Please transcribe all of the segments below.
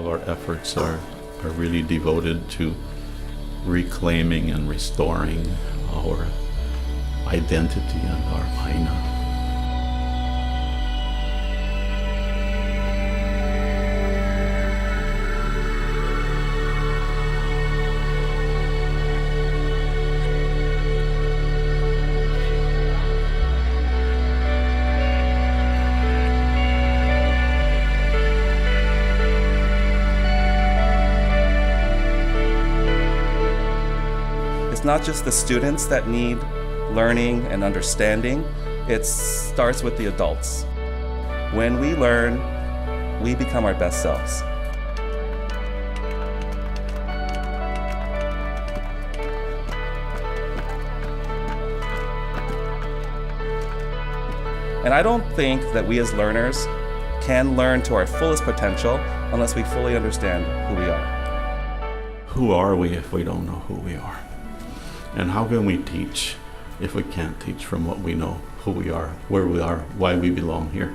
our efforts are really devoted to reclaiming and restoring our identity and our aina. It's not just the students that need learning and understanding, it starts with the adults. When we learn, we become our best selves. And I don't think that we as learners can learn to our fullest potential unless we fully understand who we are. Who are we if we don't know who we are? And how can we teach if we can't teach from what we know, who we are, where we are, why we belong here?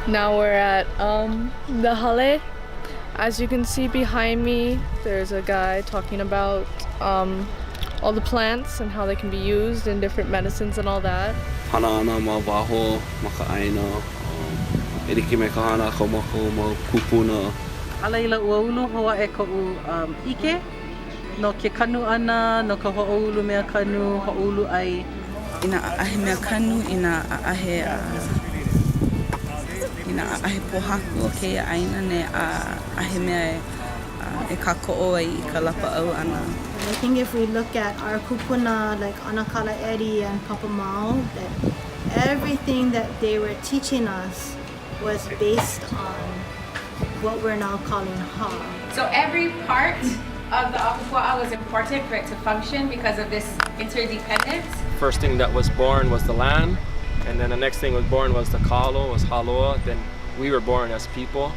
Now we're at the hale. As you can see behind me, there's a guy talking about all the plants and how they can be used in different medicines and all that. Hana ana ma waho, maka aina, eriki me ka hana ko mako mo kupuna. Alaila uaulu hoa e ko'u ike, no ke kanu ana, no ka ho'oulu mea kanu, ho'oulu ai. Ina a'ahe mea kanu, ina a'ahe pohaku o keia aina ne a'ahe mea e ka ko'o ai I ka lapa'au ana. I think if we look at our kupuna, like Anakala Eri and Papa Mao, that everything that they were teaching us was based on what we're now calling ha. So every part of the Apupua'a was important for it to function because of this interdependence. First thing that was born was the land, and then the next thing was born was the kalo, was haloa. Then we were born as people.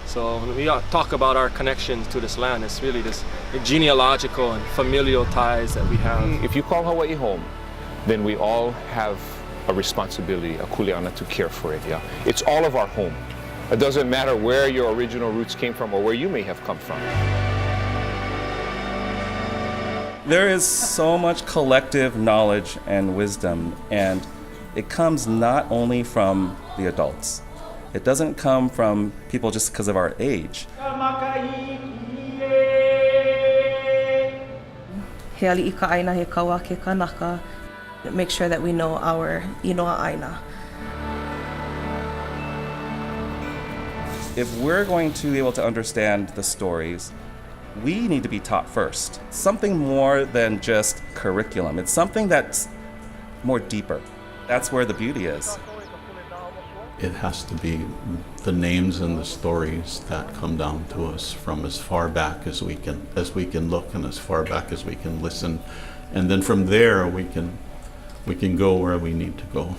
So when we talk about our connections to this land, it's really this genealogical and familial ties that we have. If you call Hawaii home, then we all have a responsibility, a kuleana, to care for it. Yeah, it's all of our home. It doesn't matter where your original roots came from or where you may have come from. There is so much collective knowledge and wisdom, and it comes not only from the adults. It doesn't come from people just because of our age. He ali I ka aina he kaua ke kanaka. Make sure that we know our inoa aina. If we're going to be able to understand the stories, we need to be taught first. Something more than just curriculum. It's something that's more deeper. That's where the beauty is. It has to be the names and the stories that come down to us from as far back as we can look and as far back as we can listen, and then from there we can go where we need to go.